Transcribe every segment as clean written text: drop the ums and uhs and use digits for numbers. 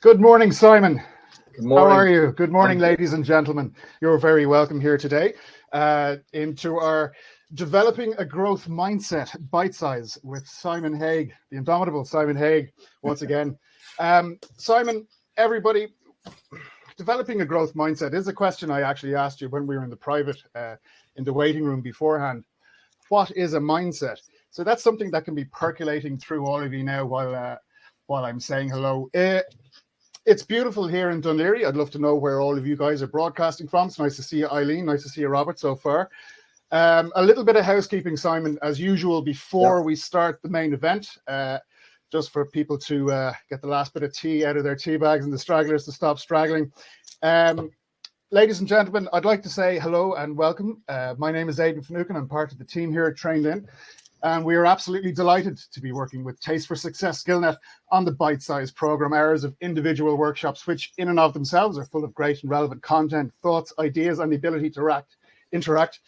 Good morning, Simon. Good morning. How are you? Good morning, ladies and gentlemen. You're very welcome here today into our Developing a Growth Mindset Bite Size with Simon Haig, the indomitable Simon Haig, once again. Simon, everybody, developing a growth mindset is a question I actually asked you when we were in the private, in the waiting room beforehand. What is a mindset? So that's something that can be percolating through all of you now while I'm saying hello. It's beautiful here in Dún Laoghaire. I'd love to know where all of you guys are broadcasting from. It's nice to see you, Eileen. Nice to see you, Robert, so far. A little bit of housekeeping, Simon, as usual, before we start the main event, just for people to get the last bit of tea out of their tea bags and the stragglers to stop straggling. Ladies and gentlemen, I'd like to say hello and welcome. My name is Aidan Finucane. I'm part of the team here at Trained In. And we are absolutely delighted to be working with Taste for Success Skillnet on the Bite Size program, hours of individual workshops, which in and of themselves are full of great and relevant content, thoughts, ideas, and the ability to interact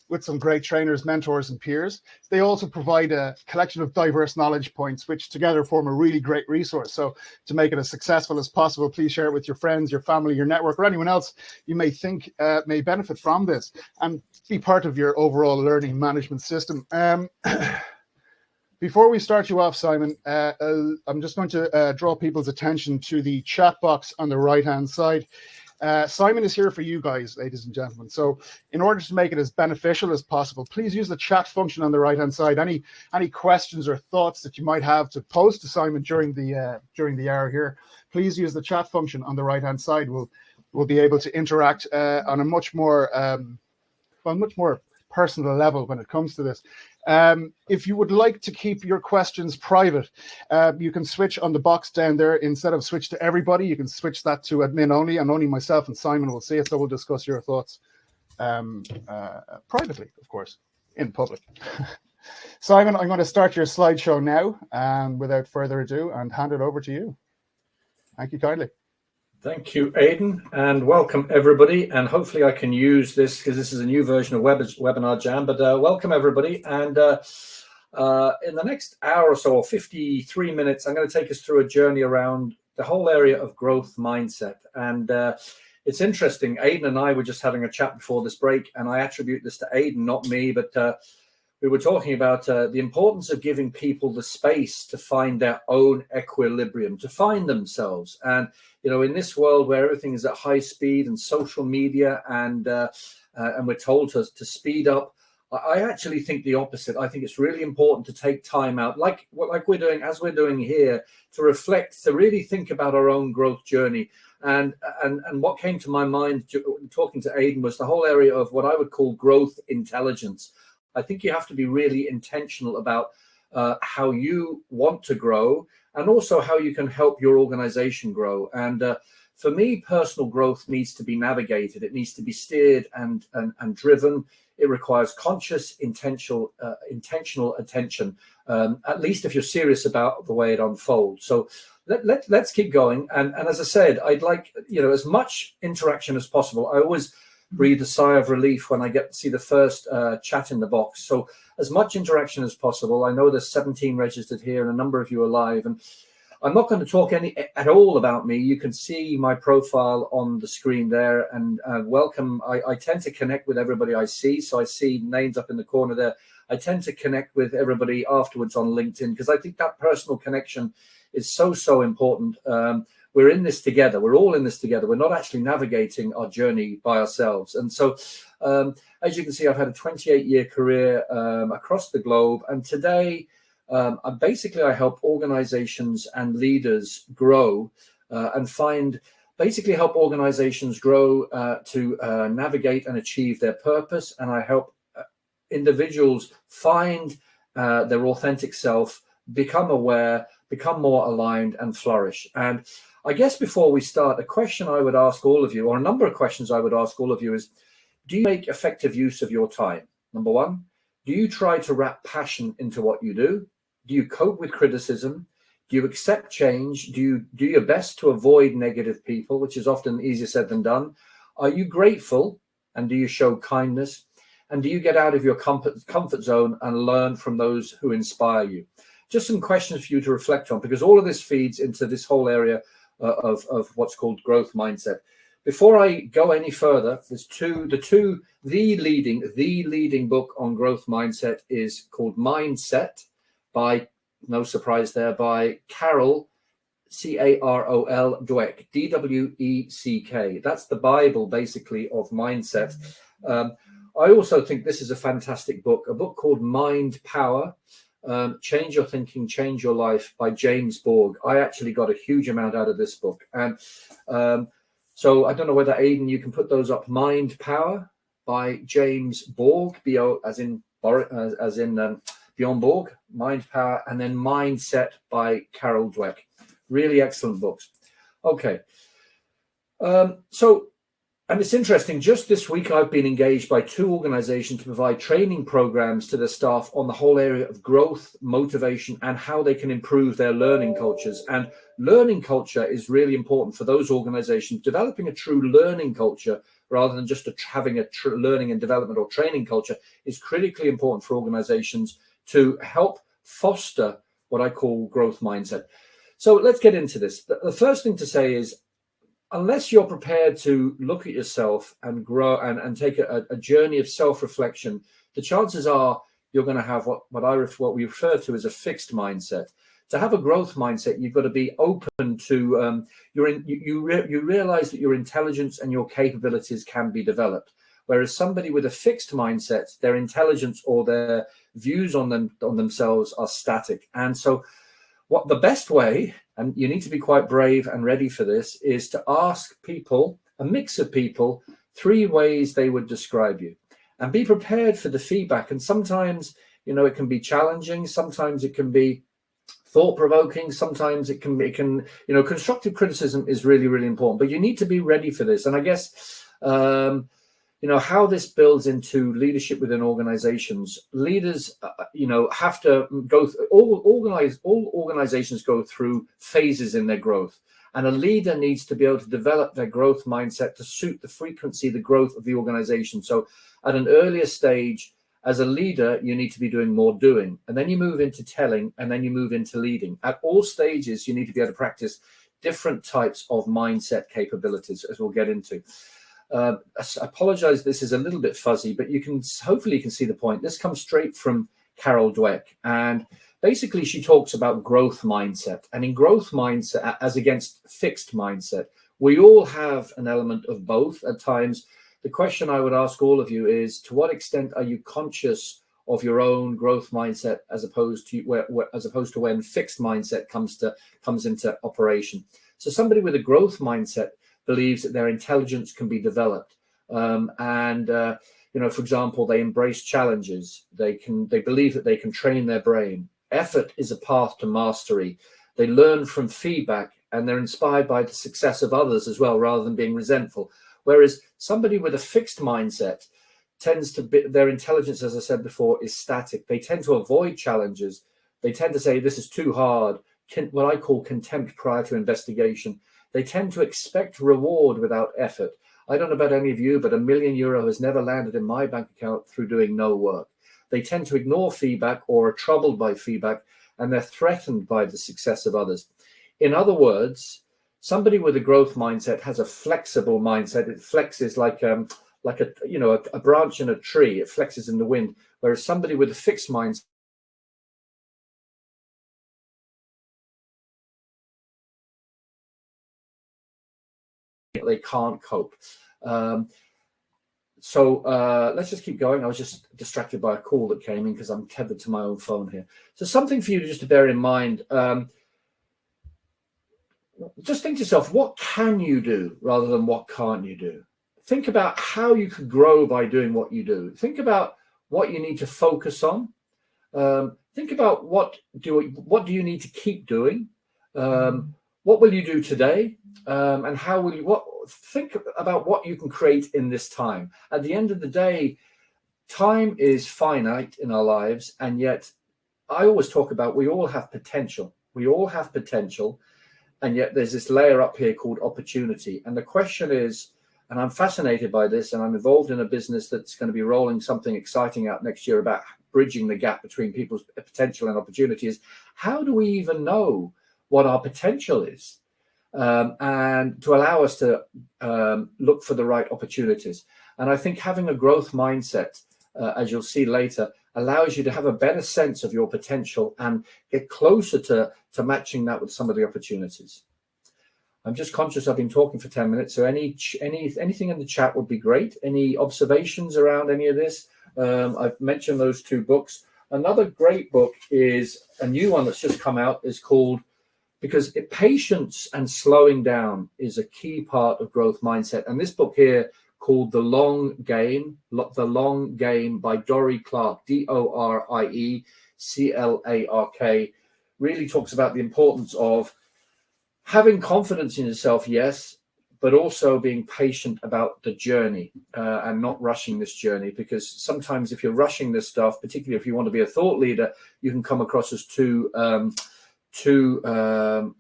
with some great trainers, mentors, and peers. They also provide a collection of diverse knowledge points, which together form a really great resource. So to make it as successful as possible, please share it with your friends, your family, your network, or anyone else you may think may benefit from this and be part of your overall learning management system. Before we start you off, Simon, I'm just going to draw people's attention to the chat box on the right-hand side. Simon is here for you guys, ladies and gentlemen. So in order to make it as beneficial as possible, please use the chat function on the right-hand side. Any questions or thoughts that you might have to pose to Simon during the hour here, please use the chat function on the right-hand side. We'll be able to interact on a much more personal level when it comes to this. If you would like to keep your questions private, you can switch on the box down there. Instead of switch to everybody, you can switch that to admin only, and only myself and Simon will see it. So we'll discuss your thoughts privately, of course, in public. Simon, I'm going to start your slideshow now, without further ado, and hand it over to you. Thank you kindly. Thank you, Aidan, and welcome everybody. And hopefully I can use this because this is a new version of Webinar Jam, but welcome everybody. And in the next hour or so, or 53 minutes, I'm going to take us through a journey around the whole area of growth mindset. And it's interesting, Aidan and I were just having a chat before this break, and I attribute this to Aidan, not me, but we were talking about the importance of giving people the space to find their own equilibrium, to find themselves. And, you know, in this world where everything is at high speed and social media and we're told to speed up, I actually think the opposite. I think it's really important to take time out, like we're doing, as we're doing here, to reflect, to really think about our own growth journey. And what came to my mind talking to Aidan was the whole area of what I would call growth intelligence. I think you have to be really intentional about how you want to grow and also how you can help your organization grow. And for me, personal growth needs to be navigated. It needs to be steered and driven. It requires conscious, intentional attention, at least if you're serious about the way it unfolds. So let's keep going. And as I said, I'd like, you know, as much interaction as possible. I always breathe a sigh of relief when I get to see the first chat in the box. So as much interaction as possible. I know there's 17 registered here and a number of you are live, and I'm not going to talk at all about me. You can see my profile on the screen there, and welcome. I tend to connect with everybody I see. So I see names up in the corner there. I tend to connect with everybody afterwards on LinkedIn because I think that personal connection is so important. We're in this together. We're all in this together. We're not actually navigating our journey by ourselves. And so, as you can see, I've had a 28-year career across the globe. And today, I help organizations and leaders grow and help organizations grow to navigate and achieve their purpose. And I help individuals find their authentic self, become aware, become more aligned and flourish. And I guess before we start, a question I would ask all of you, or a number of questions I would ask all of you is, do you make effective use of your time? Number one, do you try to wrap passion into what you do? Do you cope with criticism? Do you accept change? Do you do your best to avoid negative people, which is often easier said than done? Are you grateful? And do you show kindness? And do you get out of your comfort zone and learn from those who inspire you? Just some questions for you to reflect on, because all of this feeds into this whole area of what's called growth mindset. Before I go any further, there's the leading book on growth mindset is called Mindset by, no surprise there, by Carol, Carol Dweck, Dweck. That's the Bible, basically, of mindset. I also think this is a fantastic book, a book called Mind Power, Change Your Thinking, Change Your Life by James Borg. I actually got a huge amount out of this book. And so I don't know whether, Aidan, you can put those up. Mind Power by James Borg, B-O as in Bjorn Borg, Mind Power, and then Mindset by Carol Dweck. Really excellent books. Okay. And it's interesting, just this week I've been engaged by 2 organizations to provide training programs to their staff on the whole area of growth, motivation, and how they can improve their learning cultures. And learning culture is really important for those organizations. Developing a true learning culture rather than just having a learning and development or training culture is critically important for organizations to help foster what I call growth mindset. So let's get into this. The first thing to say is, unless you're prepared to look at yourself and grow and take a journey of self-reflection, the chances are you're going to have what we refer to as a fixed mindset. To have a growth mindset, you've got to be open to you realize that your intelligence and your capabilities can be developed. Whereas somebody with a fixed mindset, their intelligence or their views on themselves are static. And so what the best way, and you need to be quite brave and ready for this, is to ask people, a mix of people, 3 ways they would describe you, and be prepared for the feedback. And sometimes, it can be challenging. Sometimes it can be thought-provoking. Sometimes it can, constructive criticism is really, really important, but you need to be ready for this. And I guess, how this builds into leadership within organizations. Leaders, have to go through, all organizations go through phases in their growth. And a leader needs to be able to develop their growth mindset to suit the frequency, the growth of the organization. So at an earlier stage, as a leader, you need to be doing more doing. And then you move into telling, and then you move into leading. At all stages, you need to be able to practice different types of mindset capabilities, as we'll get into. I apologize, this is a little bit fuzzy, but hopefully you can see the point. This comes straight from Carol Dweck, and basically she talks about growth mindset. And in growth mindset, as against fixed mindset, we all have an element of both at times. The question I would ask all of you is, to what extent are you conscious of your own growth mindset as opposed to when fixed mindset comes into operation? So somebody with a growth mindset believes that their intelligence can be developed, for example, they embrace challenges. They believe that they can train their brain. Effort is a path to mastery. They learn from feedback, and they're inspired by the success of others as well, rather than being resentful. Whereas somebody with a fixed mindset their intelligence, as I said before, is static. They tend to avoid challenges. They tend to say, this is too hard, what I call contempt prior to investigation. They tend to expect reward without effort. I don't know about any of you, but €1 million has never landed in my bank account through doing no work. They tend to ignore feedback or are troubled by feedback, and they're threatened by the success of others. In other words, somebody with a growth mindset has a flexible mindset. It flexes like a branch in a tree. It flexes in the wind. Whereas somebody with a fixed mindset, they can't cope. So let's just keep going. I was just distracted by a call that came in because I'm tethered to my own phone here. So something for you just to bear in mind. Just think to yourself, what can you do rather than what can't you do? Think about how you could grow by doing what you do. Think about what you need to focus on. Think about what do you need to keep doing? What will you do today? And how will you, think about what you can create in this time. At the end of the day, time is finite in our lives. And yet I always talk about, we all have potential. We all have potential. And yet there's this layer up here called opportunity. And the question is, and I'm fascinated by this, and I'm involved in a business that's going to be rolling something exciting out next year about bridging the gap between people's potential and opportunity, is how do we even know what our potential is? and to allow us to look for the right opportunities. And I think having a growth mindset, as you'll see later, allows you to have a better sense of your potential and get closer to matching that with some of the opportunities. I'm just conscious I've been talking for 10 minutes, so anything in the chat would be great. Any observations around any of this? I've mentioned those two books. Another great book is a new one that's just come out, is called, because patience and slowing down is a key part of growth mindset. And this book here, called The Long Game by Dorie Clark, Dorie Clark, really talks about the importance of having confidence in yourself, yes, but also being patient about the journey and not rushing this journey. Because sometimes if you're rushing this stuff, particularly if you want to be a thought leader, you can come across as too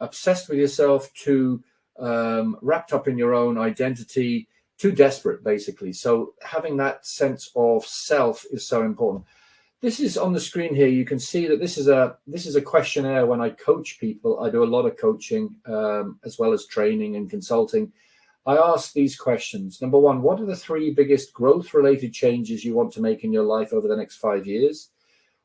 obsessed with yourself, too wrapped up in your own identity, too desperate, basically. So having that sense of self is so important. This is on the screen here. You can see that this is a questionnaire. When I coach people, I do a lot of coaching as well as training and consulting. I ask these questions. Number one, what are the 3 biggest growth-related changes you want to make in your life over the next 5 years?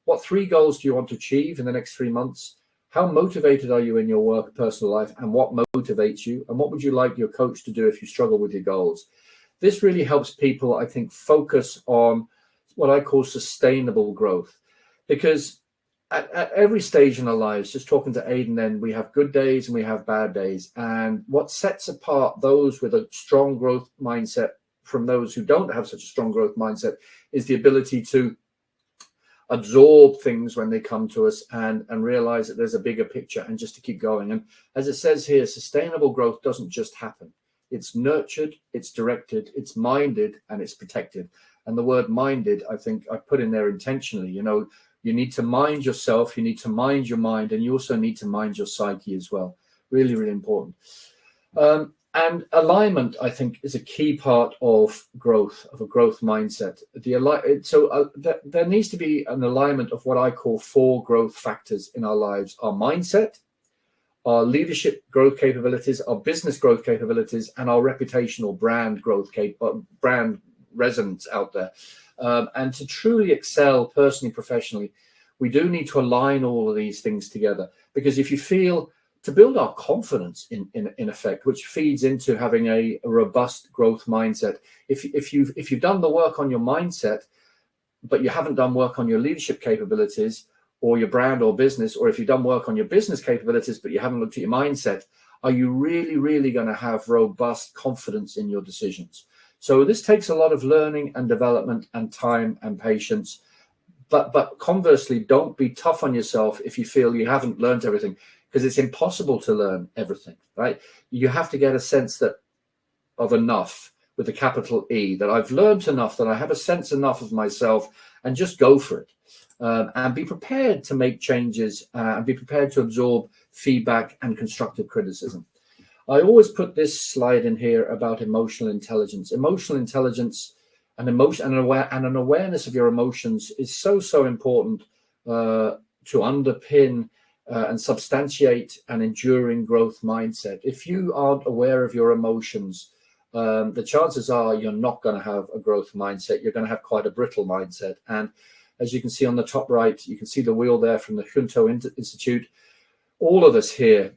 What 3 goals do you want to achieve in the next 3 months? How motivated are you in your work, personal life, and what motivates you? And what would you like your coach to do if you struggle with your goals? This really helps people, I think, focus on what I call sustainable growth, because at every stage in our lives, just talking to Aidan, then we have good days and we have bad days. And what sets apart those with a strong growth mindset from those who don't have such a strong growth mindset is the ability to absorb things when they come to us and realize that there's a bigger picture and just to keep going. And as it says here, sustainable growth doesn't just happen. It's nurtured, it's directed, it's minded, and it's protected. And the word minded, I think I put in there intentionally. You know, you need to mind yourself, you need to mind your mind, and you also need to mind your psyche as well. Really, really important. And alignment, I think, is a key part of growth, of a growth mindset. There needs to be an alignment of what I call 4 growth factors in our lives: our mindset, our leadership growth capabilities, our business growth capabilities, and our reputational brand growth brand resonance out there. And to truly excel personally, professionally, we do need to align all of these things together. Because if you feel, to build our confidence in effect, which feeds into having a robust growth mindset, if you've done the work on your mindset, but you haven't done work on your leadership capabilities or your brand or business, or if you've done work on your business capabilities, but you haven't looked at your mindset, are you really, really going to have robust confidence in your decisions? So this takes a lot of learning and development and time and patience. But conversely, don't be tough on yourself if you feel you haven't learned everything, because it's impossible to learn everything, right? You have to get a sense of enough, with a capital E, that I've learned enough, that I have a sense enough of myself, and just go for it. And be prepared to make changes and be prepared to absorb feedback and constructive criticism. I always put this slide in here about emotional intelligence. Emotional intelligence and an awareness of your emotions is so important to underpin and substantiate an enduring growth mindset. If you aren't aware of your emotions, the chances are you're not going to have a growth mindset. You're going to have quite a brittle mindset. And as you can see on the top right, you can see the wheel there from the Junto Institute. All of us here,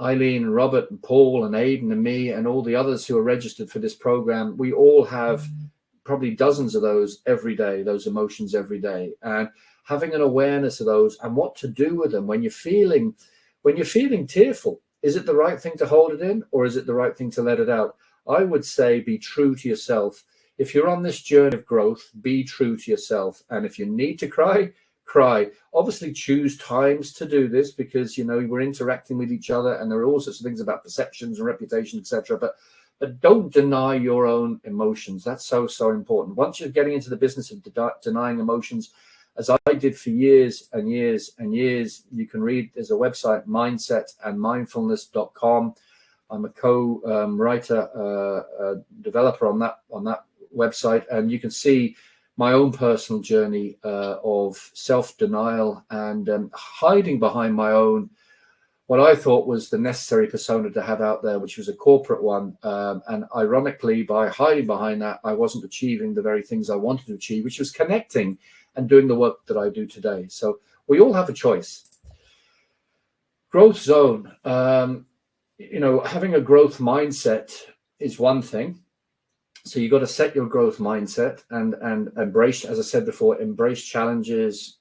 Eileen, Robert, and Paul, and Aidan, and me, and all the others who are registered for this program, we all have probably dozens of those every day, those emotions every day. And having an awareness of those and what to do with them when you're feeling tearful, is it the right thing to hold it in, or is it the right thing to let it out? I would say be true to yourself. If you're on this journey of growth, be true to yourself. And if you need to cry, cry. Obviously choose times to do this, because we're interacting with each other and there are all sorts of things about perceptions and reputation, etc. But don't deny your own emotions. That's so important. Once you're getting into the business of denying emotions, as I did for years and years and years, you can read, there's a website, mindsetandmindfulness.com. I'm a co-writer, developer on that website, and you can see my own personal journey of self-denial and hiding behind my own, what I thought was the necessary persona to have out there, which was a corporate one. And ironically, by hiding behind that, I wasn't achieving the very things I wanted to achieve, which was connecting and doing the work that I do today. So we all have a choice. Growth zone, having a growth mindset is one thing. So you've got to set your growth mindset and embrace, as I said before, embrace challenges,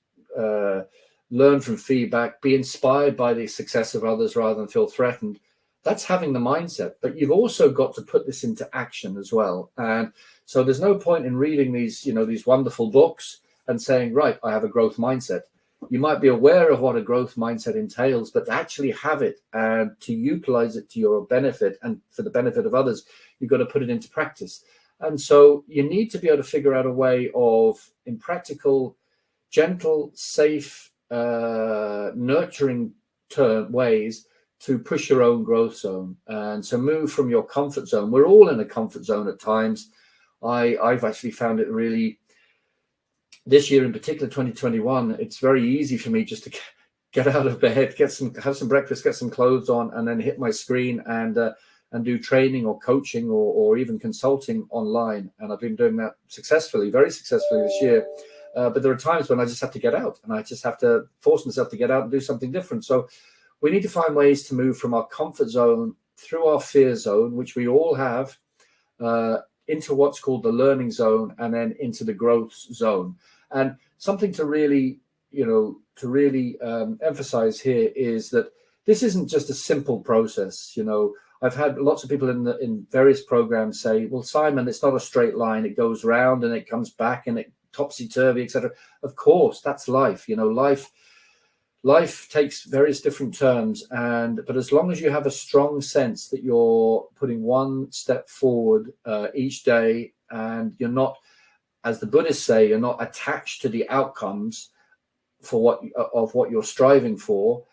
learn from feedback, be inspired by the success of others rather than feel threatened. That's having the mindset. But you've also got to put this into action as well. And so there's no point in reading these wonderful books and saying, right, I have a growth mindset. You might be aware of what a growth mindset entails, but to actually have it and to utilize it to your benefit and for the benefit of others, you've got to put it into practice. And so you need to be able to figure out a way of, in practical, gentle, safe, nurturing ways to push your own growth zone. And so move from your comfort zone. We're all in a comfort zone at times. I've actually found it really, this year in particular, 2021, it's very easy for me just to get out of bed, have some breakfast, get some clothes on, and then hit my screen and do training or coaching or even consulting online. And I've been doing that successfully, very successfully this year. But there are times when I just have to get out, and I just have to force myself to get out and do something different. So we need to find ways to move from our comfort zone through our fear zone, which we all have, into what's called the learning zone, and then into the growth zone. And something to really, emphasize here is that this isn't just a simple process. I've had lots of people in various programs say, well, Simon, it's not a straight line. It goes round and it comes back and it topsy-turvy, etc. Of course, that's life. Life takes various different turns, but as long as you have a strong sense that you're putting one step forward each day, and you're not, as the Buddhists say, you're not attached to the outcomes of what you're striving for.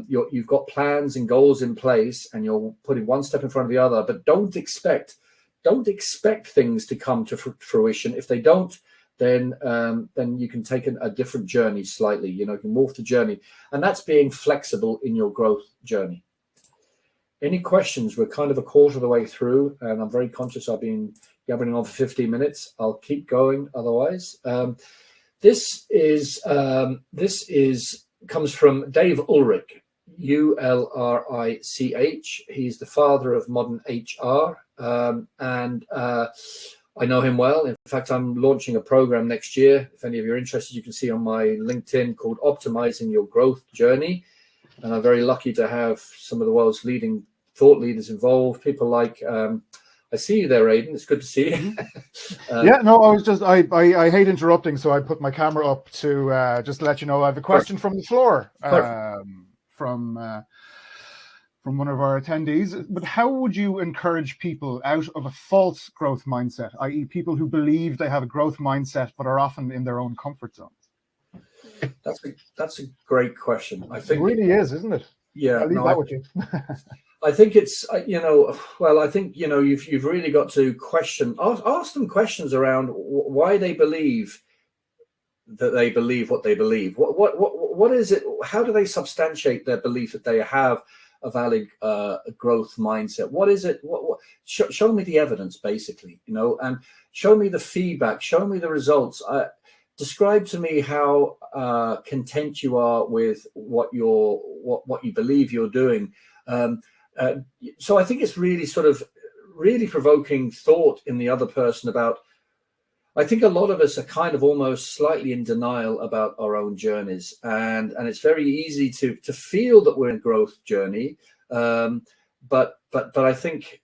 You've got plans and goals in place, and you're putting one step in front of the other. But don't expect things to come to fruition. If they don't, then you can take a different journey slightly. You can morph the journey, and that's being flexible in your growth journey. Any questions? We're kind of a quarter of the way through, and I'm very conscious I've been gabbering on for 15 minutes. I'll keep going otherwise. This comes from Dave Ulrich, Ulrich. He's the father of modern HR, and I know him well. In fact, I'm launching a program next year. If any of you are interested, you can see on my LinkedIn, called Optimizing Your Growth Journey. And I'm very lucky to have some of the world's leading thought leaders involved. People like, I see you there, Aidan. It's good to see you. I hate interrupting, so I put my camera up to just let you know I have a question from the floor from one of our attendees. But how would you encourage people out of a false growth mindset, i.e. people who believe they have a growth mindset but are often in their own comfort zones? That's a great question. I think it really is, isn't it? Yeah. I'll leave that with you. I think it's, I think, you've really got to ask them questions around why they believe that they believe what they believe. What is it? How do they substantiate their belief that they have a valid growth mindset? What is it? Show me the evidence, basically, and show me the feedback, show me the results. Describe to me how content you are with what you believe you're doing. So I think it's really provoking thought in the other person about, I think a lot of us are kind of almost slightly in denial about our own journeys, and it's very easy to feel that we're in a growth journey. But I think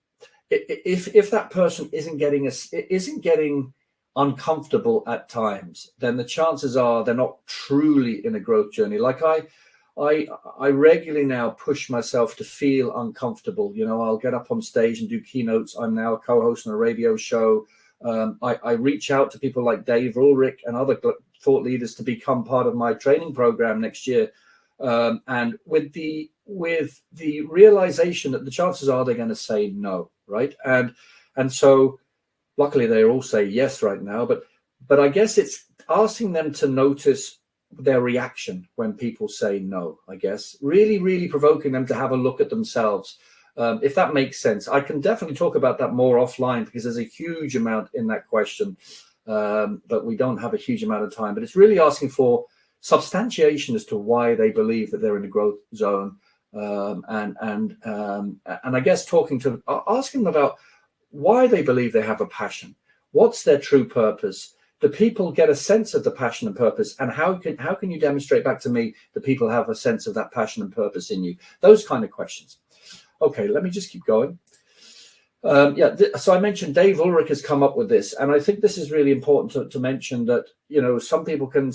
if that person isn't getting uncomfortable at times, then the chances are they're not truly in a growth journey. Like I regularly now push myself to feel uncomfortable. I'll get up on stage and do keynotes. I'm now a co-host on a radio show. I reach out to people like Dave Ulrich and other thought leaders to become part of my training program next year. And with the realization that the chances are they're going to say no, right? And so luckily they all say yes right now. But I guess it's asking them to notice their reaction when people say no, I guess. Really provoking them to have a look at themselves. If that makes sense. I can definitely talk about that more offline because there's a huge amount in that question, but we don't have a huge amount of time. But it's really asking for substantiation as to why they believe that they're in a growth zone, and I guess asking them about why they believe they have a passion. What's their true purpose? Do people get a sense of the passion and purpose? And how can you demonstrate back to me that people have a sense of that passion and purpose in you? Those kind of questions. Okay, let me just keep going. So I mentioned Dave Ulrich has come up with this, and I think this is really important to mention that, some people can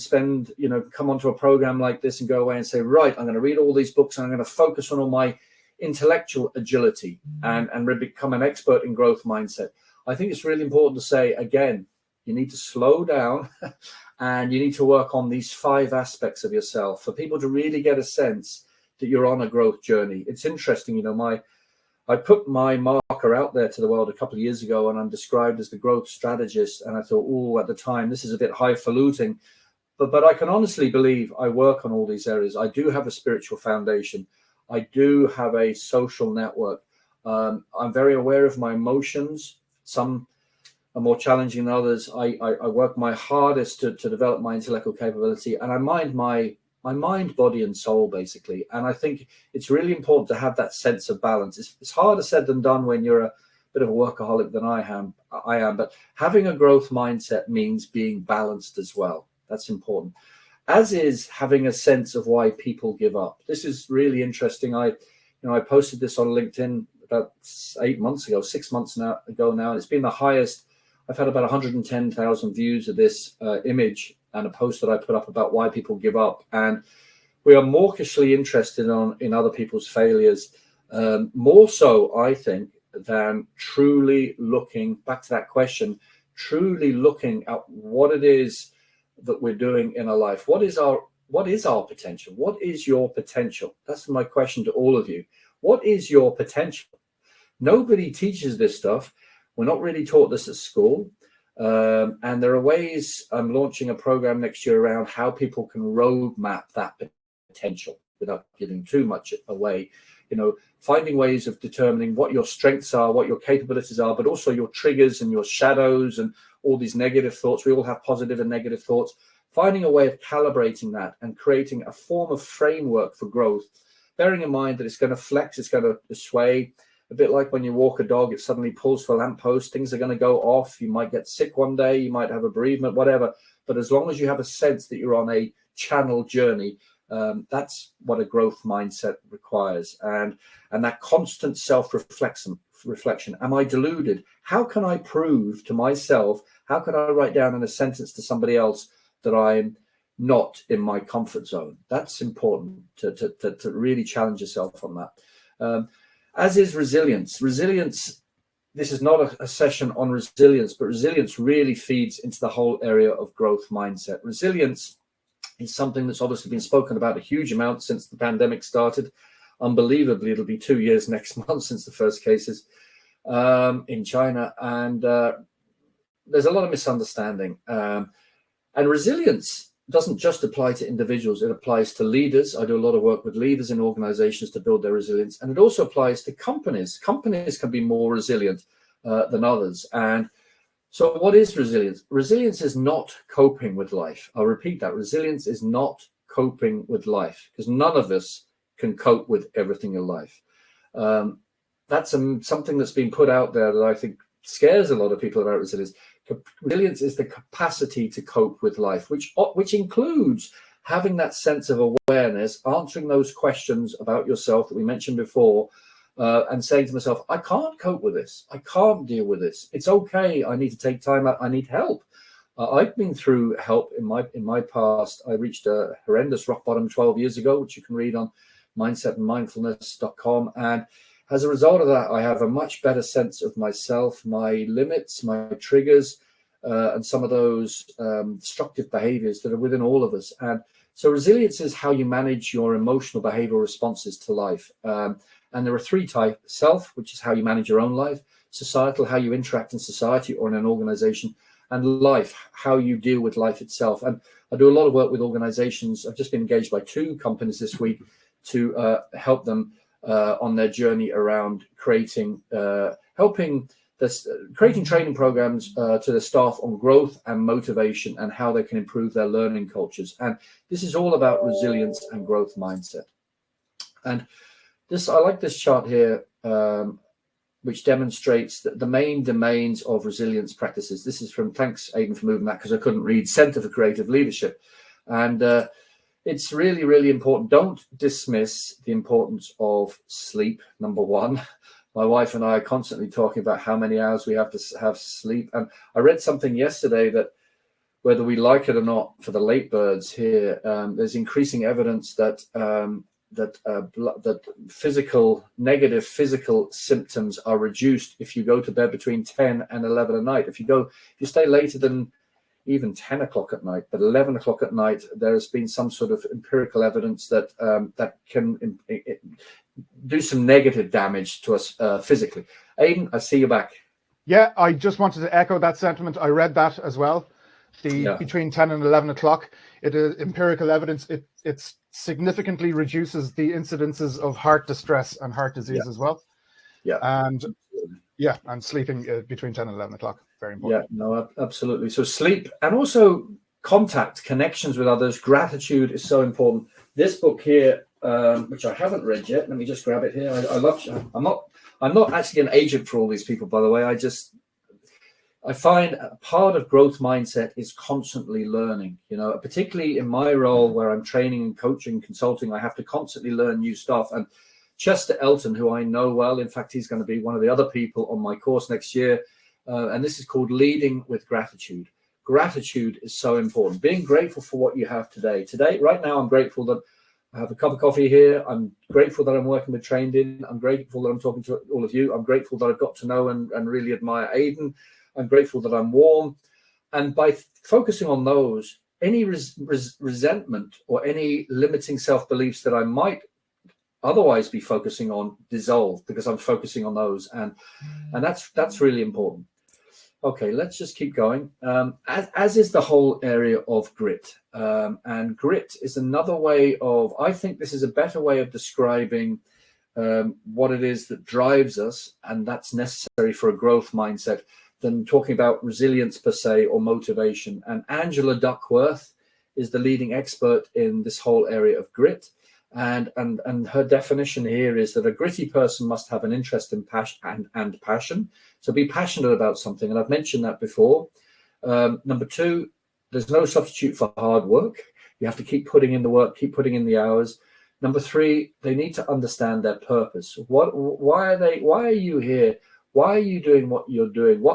come onto a program like this and go away and say, right, I'm going to read all these books and I'm going to focus on all my intellectual agility and become an expert in growth mindset. I think it's really important to say, again, you need to slow down and you need to work on these 5 aspects of yourself for people to really get a sense that you're on a growth journey. It's interesting, I put my marker out there to the world a couple of years ago, and I'm described as the growth strategist. And I thought, at the time, this is a bit highfalutin, but I can honestly believe I work on all these areas. I do have a spiritual foundation. I do have a social network. I'm very aware of my emotions. Some are more challenging than others. I work my hardest to develop my intellectual capability, and I mind my mind, body, and soul, basically. And I think it's really important to have that sense of balance. It's harder said than done when you're a bit of a workaholic than I am. But having a growth mindset means being balanced as well. That's important. As is having a sense of why people give up. This is really interesting. I posted this on LinkedIn about 6 months ago now, and it's been the highest. I've had about 110,000 views of this image and a post that I put up about why people give up. And we are mawkishly interested in other people's failures, more so, I think, than truly looking back to that question, truly looking at what it is that we're doing in our life. What is our potential? What is your potential? That's my question to all of you. What is your potential? Nobody teaches this stuff. We're not really taught this at school. And there are ways. I'm launching a program next year around how people can roadmap that potential without giving too much away. Finding ways of determining what your strengths are, what your capabilities are, but also your triggers and your shadows and all these negative thoughts. We all have positive and negative thoughts. Finding a way of calibrating that and creating a form of framework for growth, bearing in mind that it's going to flex, it's going to sway. A bit like when you walk a dog, it suddenly pulls for a lamppost. Things are going to go off. You might get sick one day. You might have a bereavement, whatever. But as long as you have a sense that you're on a channel journey, that's what a growth mindset requires. And that constant self-reflection. Am I deluded? How can I prove to myself? How can I write down in a sentence to somebody else that I'm not in my comfort zone? That's important to really challenge yourself on that. As is resilience. Resilience, this is not a session on resilience, but resilience really feeds into the whole area of growth mindset. Resilience is something that's obviously been spoken about a huge amount since the pandemic started. Unbelievably, it'll be 2 years next month since the first cases in China. And there's a lot of misunderstanding. And resilience doesn't just apply to individuals. It applies to leaders. I do a lot of work with leaders in organizations to build their resilience. And it also applies to companies. Companies can be more resilient than others. And so what is resilience? Resilience is not coping with life. I'll repeat that. Resilience is not coping with life, because none of us can cope with everything in life. That's something that's been put out there that I think scares a lot of people about resilience. Resilience is the capacity to cope with life, which includes having that sense of awareness, answering those questions about yourself that we mentioned before, and saying to myself, I can't cope with this. I can't deal with this. It's okay. I need to take time out. I need help. I've been through help in my past. I reached a horrendous rock bottom 12 years ago, which you can read on mindsetandmindfulness.com. And as a result of that, I have a much better sense of myself, my limits, my triggers, and some of those destructive behaviors that are within all of us. And so resilience is how you manage your emotional behavioral responses to life. And there are 3 types: self, which is how you manage your own life; societal, how you interact in society or in an organization; and life, how you deal with life itself. And I do a lot of work with organizations. I've just been engaged by 2 companies this week to help them on their journey around creating training programs to the staff on growth and motivation and how they can improve their learning cultures. And this is all about resilience and growth mindset. And I like this chart here, which demonstrates that the main domains of resilience practices. This is from, thanks Aidan for moving that because I couldn't read, Center for Creative Leadership. And it's really, really important. Don't dismiss the importance of sleep, number one. My wife and I are constantly talking about how many hours we have to have sleep. And I read something yesterday that whether we like it or not, for the late birds here, there's increasing evidence that negative physical symptoms are reduced if you go to bed between 10 and 11 at night. If you stay later than even 10 o'clock at night, but 11 o'clock at night, there's been some sort of empirical evidence that that can do some negative damage to us physically. Aidan, I see you back. Yeah, I just wanted to echo that sentiment. I read that as well. Between 10 and 11 o'clock, it is empirical evidence. It significantly reduces the incidences of heart distress and heart disease as well. Yeah. And sleeping between 10 and 11 o'clock, very important. Yeah, no, absolutely. So sleep and also contact, connections with others, gratitude is so important. This book here, which I haven't read yet, let me just grab it here. I'm not actually an agent for all these people, by the way. I find a part of growth mindset is constantly learning, particularly in my role where I'm training and coaching, consulting, I have to constantly learn new stuff. And Chester Elton, who I know well, in fact, he's going to be one of the other people on my course next year. And this is called Leading with Gratitude. Gratitude is so important. Being grateful for what you have today. Right now, I'm grateful that I have a cup of coffee here. I'm grateful that I'm working with Trained In. I'm grateful that I'm talking to all of you. I'm grateful that I've got to know and really admire Aidan. I'm grateful that I'm warm. And by focusing on those, any resentment or any limiting self-beliefs that I might otherwise be focusing on dissolve because I'm focusing on those. And that's really important. Okay, let's just keep going. As is the whole area of grit. And grit is another way of, I think this is a better way of describing what it is that drives us, and that's necessary for a growth mindset, than talking about resilience per se or motivation. And Angela Duckworth is the leading expert in this whole area of grit. And her definition here is that a gritty person must have an interest in passion. So be passionate about something. And I've mentioned that before. Number 2, there's no substitute for hard work. You have to keep putting in the work, keep putting in the hours. Number 3, they need to understand their purpose. Why are you here? Why are you doing what you're doing?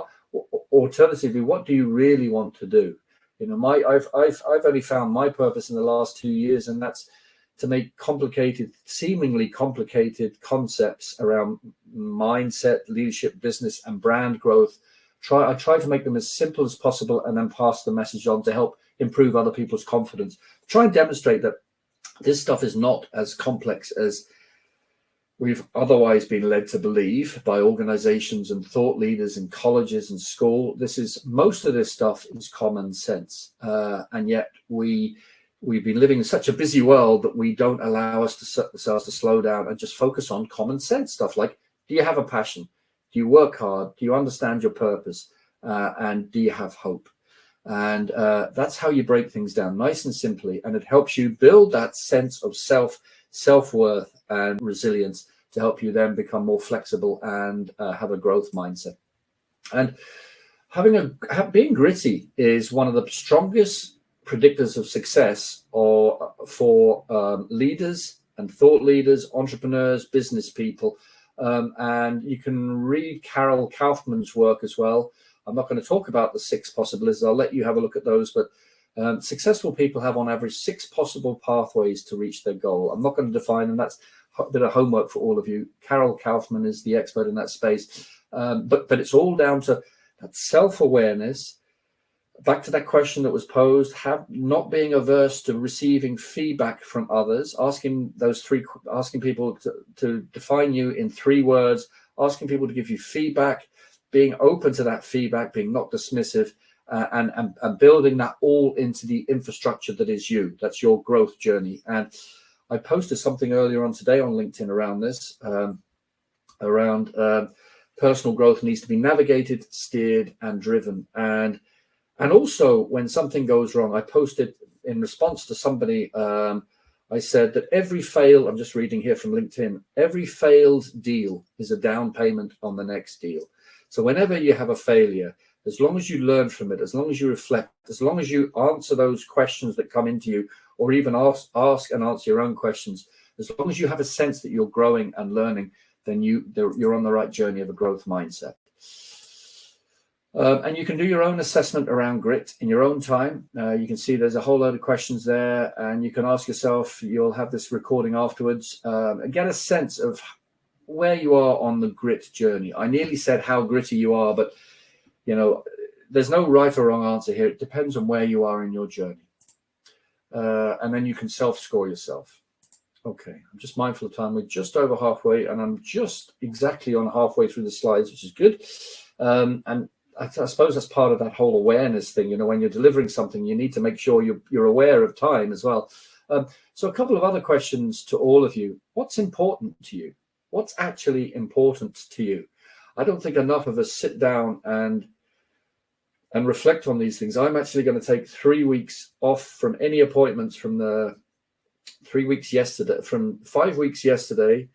Alternatively, what do you really want to do? I've only found my purpose in the last 2 years, and that's to make seemingly complicated concepts around mindset, leadership, business, and brand growth. I try to make them as simple as possible and then pass the message on to help improve other people's confidence. Try and demonstrate that this stuff is not as complex as we've otherwise been led to believe by organizations and thought leaders in colleges and school. Most of this stuff is common sense. And yet we've been living in such a busy world that we don't allow ourselves to slow down and just focus on common sense stuff like, do you have a passion? Do you work hard? Do you understand your purpose? And do you have hope? And that's how you break things down nice and simply. And it helps you build that sense of self-worth and resilience to help you then become more flexible and have a growth mindset. And being gritty is one of the strongest predictors of success for leaders and thought leaders, entrepreneurs, business people. And you can read Carol Kaufman's work as well. I'm not going to talk about the 6 possibilities. I'll let you have a look at those. But successful people have on average 6 possible pathways to reach their goal. I'm not going to define them. That's a bit of homework for all of you. Carol Kaufman is the expert in that space. But it's all down to that self-awareness. Back to that question that was posed, not being averse to receiving feedback from others, asking people to define you in 3 words, asking people to give you feedback, being open to that feedback, being not dismissive, and building that all into the infrastructure that is you. That's your growth journey. And I posted something earlier on today on LinkedIn around this, around personal growth needs to be navigated, steered, and driven. And also, when something goes wrong, I posted in response to somebody, I said that I'm just reading here from LinkedIn, every failed deal is a down payment on the next deal. So whenever you have a failure, as long as you learn from it, as long as you reflect, as long as you answer those questions that come into you, or even ask and answer your own questions, as long as you have a sense that you're growing and learning, then you're on the right journey of a growth mindset. And you can do your own assessment around grit in your own time. You can see there's a whole load of questions there, and you can ask yourself, you'll have this recording afterwards, and get a sense of where you are on the grit journey. I nearly said how gritty you are, but there's no right or wrong answer here. It depends on where you are in your journey. And then you can self-score yourself. Okay, I'm just mindful of time. We're just over halfway, and I'm just exactly on halfway through the slides, which is good. And I suppose that's part of that whole awareness thing. When you're delivering something, you need to make sure you're aware of time as well. So a couple of other questions to all of you. What's important to you? What's actually important to you? I don't think enough of us sit down and reflect on these things. I'm actually going to take 3 weeks off from any appointments from 5 weeks yesterday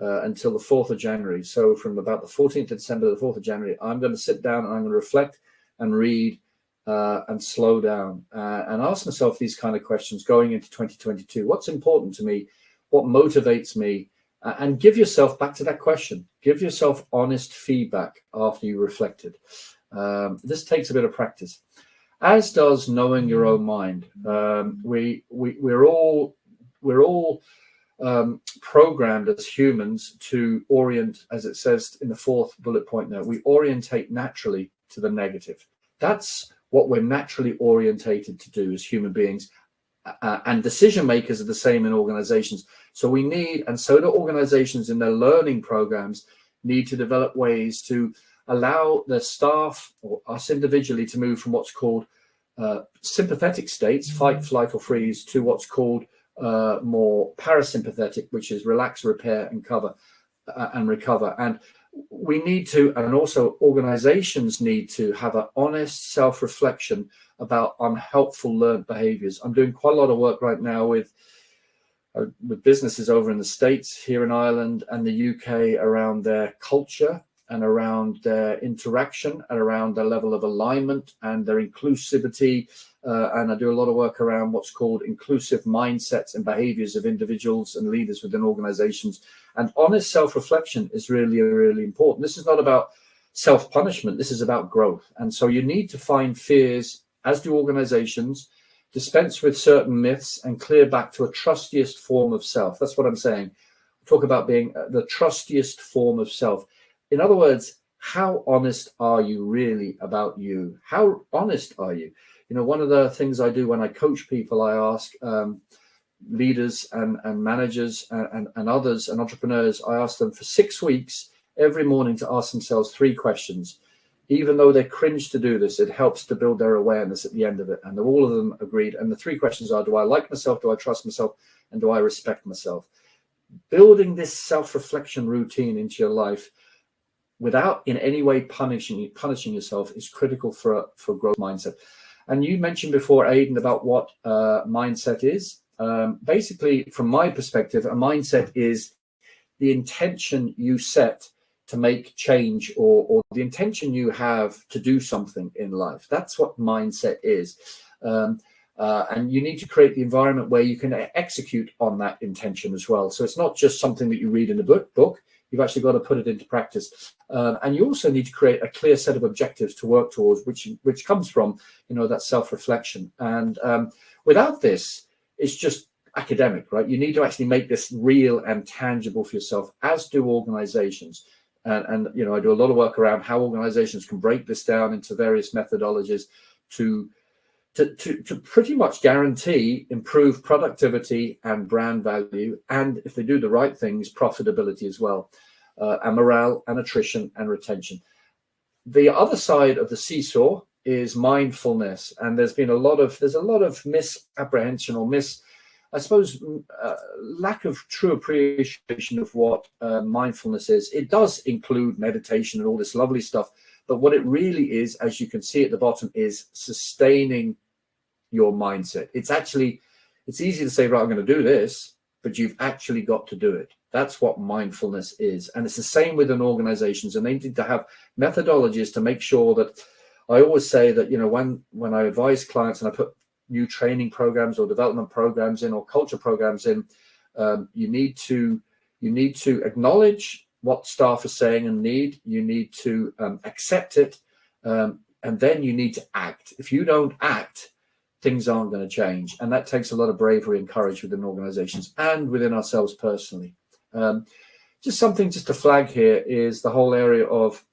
until the 4th of January. So from about the 14th of December to the 4th of January, I'm going to sit down and I'm going to reflect and read and slow down and ask myself these kind of questions going into 2022. What's important to me? What motivates me? And give yourself, back to that question, give yourself honest feedback after you reflected. This takes a bit of practice, as does knowing your own mind. We're all programmed as humans to orient, as it says in the 4th bullet point there, we orientate naturally to the negative. That's what we're naturally orientated to do as human beings. And decision makers are the same in organizations. So we need, and so do organizations in their learning programs, need to develop ways to allow their staff or us individually to move from what's called sympathetic states, fight, flight, or freeze, to what's called more parasympathetic, which is relax, repair, and recover. And we need to, and also organizations need to, have an honest self-reflection about unhelpful learned behaviors. I'm doing quite a lot of work right now with businesses over in the States, here in Ireland and the UK, around their culture and around their interaction and around their level of alignment and their inclusivity. And I do a lot of work around what's called inclusive mindsets and behaviors of individuals and leaders within organizations. And honest self-reflection is really, really important. This is not about self-punishment. This is about growth. And so you need to find fears, as do organizations, dispense with certain myths, and clear back to a trustiest form of self. That's what I'm saying. Talk about being the trustiest form of self. In other words, how honest are you really about you? How honest are you? One of the things I do when I coach people, I ask leaders and managers and others and entrepreneurs, I ask them for 6 weeks every morning to ask themselves 3 questions. Even though they cringe to do this, it helps to build their awareness at the end of it. And all of them agreed. And the 3 questions are, do I like myself? Do I trust myself? And do I respect myself? Building this self-reflection routine into your life without in any way punishing yourself is critical for growth mindset. And you mentioned before, Aidan, about what mindset is. Basically, from my perspective, a mindset is the intention you set to make change, or the intention you have to do something in life. That's what mindset is. And you need to create the environment where you can execute on that intention as well. So it's not just something that you read in a book. You've actually got to put it into practice. And you also need to create a clear set of objectives to work towards, which comes from, that self-reflection. And without this, it's just academic, right? You need to actually make this real and tangible for yourself, as do organizations. And I do a lot of work around how organizations can break this down into various methodologies to pretty much guarantee improved productivity and brand value, and if they do the right things, profitability as well, and morale and attrition and retention. The other side of the seesaw is mindfulness, and there's a lot of misapprehension or I suppose lack of true appreciation of what mindfulness is. It does include meditation and all this lovely stuff, but what it really is, as you can see at the bottom, is sustaining your mindset. It's easy to say, right, I'm going to do this, but you've actually got to do it. That's what mindfulness is. And it's the same within organizations, and they need to have methodologies to make sure that, I always say that, when I advise clients and I put new training programs or development programs in or culture programs in, you need to acknowledge what staff are saying and need. You need to accept it, and then you need to act. If you don't act, things aren't going to change, and that takes a lot of bravery and courage within organizations and within ourselves personally. Just something just to flag here is the whole area of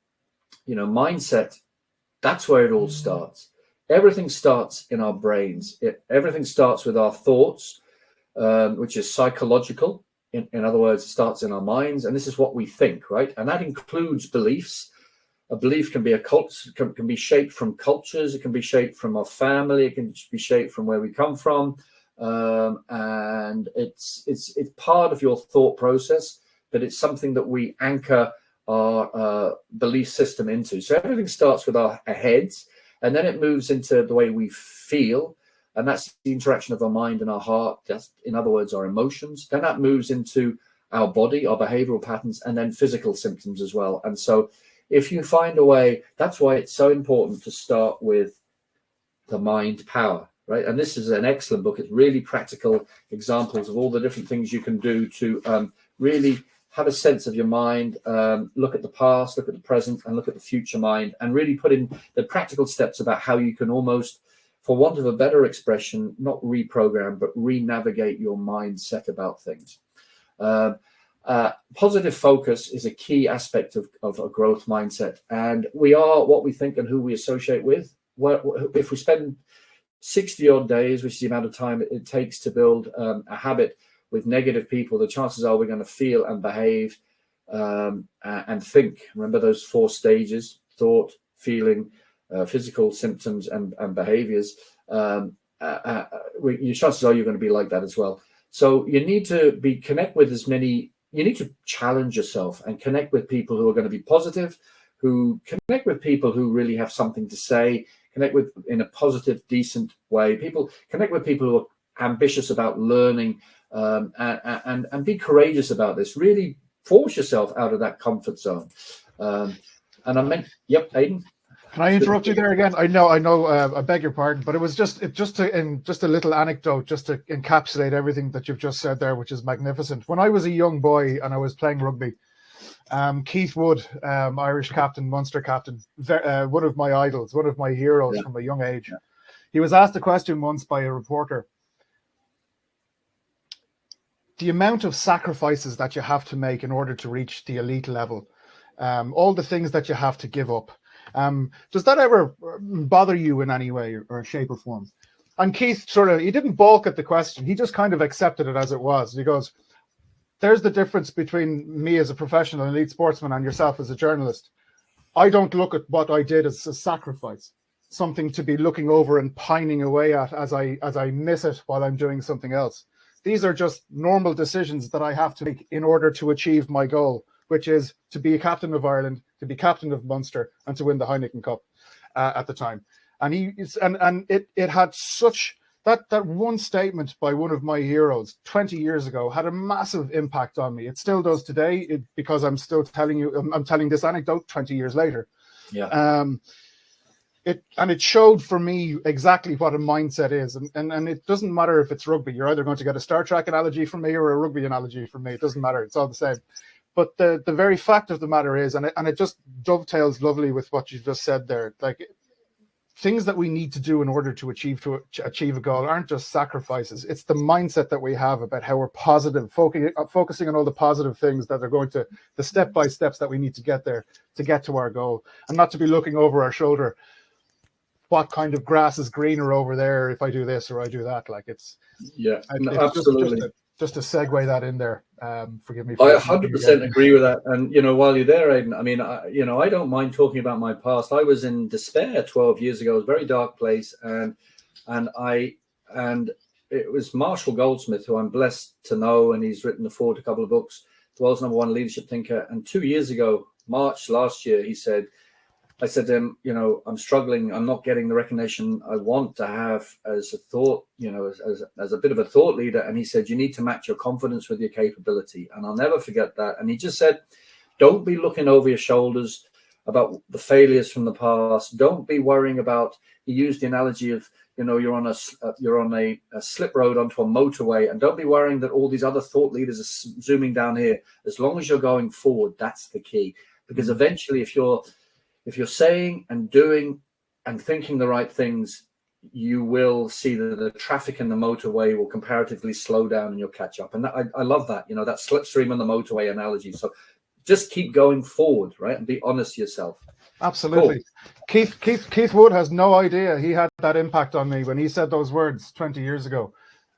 mindset. That's where it all starts. Everything starts in our brains. Everything starts with our thoughts, which is psychological. In other words, it starts in our minds, and this is what we think, right? And that includes beliefs. A belief can be can be shaped from cultures. It can be shaped from our family. It can be shaped from where we come from, and it's part of your thought process. But it's something that we anchor our belief system into. So everything starts with our heads, and then it moves into the way we feel, and that's the interaction of our mind and our heart. That's, in other words, our emotions. Then that moves into our body, our behavioral patterns, and then physical symptoms as well. And so if you find a way, that's why it's so important to start with the mind power, right? And this is an excellent book. It's really practical examples of all the different things you can do to really have a sense of your mind, look at the past, look at the present, and look at the future mind, and really put in the practical steps about how you can almost, for want of a better expression, not reprogram, but re-navigate your mindset about things. Positive focus is a key aspect of a growth mindset, and we are what we think and who we associate with. If we spend 60 odd days, which is the amount of time it takes to build a habit with negative people, the chances are we're going to feel and behave and think. Remember those 4 stages: thought, feeling, physical symptoms, and behaviors. Your chances are you're going to be like that as well. So you need to connect with you need to challenge yourself and connect with people who are going to be positive, who connect with people who really have something to say, connect with in a positive, decent way. Connect with people who are ambitious about learning, and be courageous about this. Really force yourself out of that comfort zone. And I meant, yep, Aidan. Can I interrupt you there again? I know. I beg your pardon, but it was just a little anecdote, just to encapsulate everything that you've just said there, which is magnificent. When I was a young boy and I was playing rugby, Keith Wood, Irish captain, Munster captain, one of my idols, one of my heroes from a young age. Yeah. He was asked a question once by a reporter: the amount of sacrifices that you have to make in order to reach the elite level, all the things that you have to give up. Does that ever bother you in any way or shape or form? And Keith he didn't balk at the question. He just kind of accepted it as it was. He goes, there's the difference between me as a professional elite sportsman and yourself as a journalist. I don't look at what I did as a sacrifice, something to be looking over and pining away at as I miss it while I'm doing something else. These are just normal decisions that I have to make in order to achieve my goal, which is to be a captain of Ireland, to be captain of Munster, and to win the Heineken Cup at the time. And it had such that one statement by one of my heroes 20 years ago had a massive impact on me. It still does today, because I'm still I'm telling this anecdote 20 years later. Yeah. It showed for me exactly what a mindset is, and it doesn't matter if it's rugby. You're either going to get a Star Trek analogy from me or a rugby analogy from me. It doesn't matter. It's all the same. But the very fact of the matter is, and it just dovetails lovely with what you just said there, like things that we need to do in order to achieve a goal aren't just sacrifices. It's the mindset that we have about how we're positive, focusing on all the positive things that are going to, the step-by steps that we need to get there to get to our goal, and not to be looking over our shoulder. What kind of grass is greener over there if I do this or I do that? Like it's absolutely. just to segue that in there. Forgive me. I 100% agree with that. And, while you're there, Aidan, I mean, I don't mind talking about my past. I was in despair 12 years ago. It was a very dark place. And it was Marshall Goldsmith, who I'm blessed to know, and he's written a couple of books, the world's #1 leadership thinker. And 2 years ago, March last year, I said to him, I'm struggling. I'm not getting the recognition I want to have as a thought, as a bit of a thought leader. And he said, you need to match your confidence with your capability. And I'll never forget that. And he just said, don't be looking over your shoulders about the failures from the past. Don't be worrying about, he used the analogy of, you're on a slip road onto a motorway, and don't be worrying that all these other thought leaders are zooming down here. As long as you're going forward, that's the key. Because eventually, if you're saying and doing and thinking the right things, you will see that the traffic in the motorway will comparatively slow down and you'll catch up. And I love that, that slipstream on the motorway analogy. So just keep going forward, right? And be honest to yourself. Absolutely. Cool. Keith Wood has no idea he had that impact on me when he said those words 20 years ago.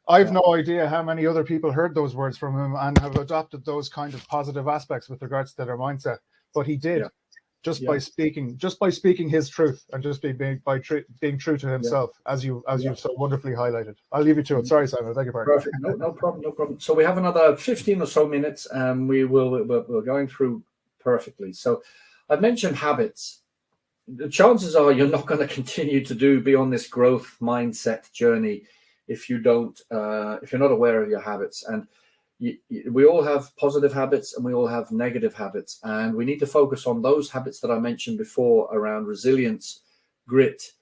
I've no idea how many other people heard those words from him and have adopted those kind of positive aspects with regards to their mindset. But he did. Yeah. By speaking his truth and just being true to himself, as you so wonderfully highlighted. I'll leave you to it. Sorry, Simon. I beg your pardon. Perfect. No problem. So we have another 15 or so minutes, and we're going through perfectly. So I've mentioned habits. The chances are you're not going to continue to be on this growth mindset journey if you don't, if you're not aware of your habits. And we all have positive habits and we all have negative habits, and we need to focus on those habits that I mentioned before around resilience, grit,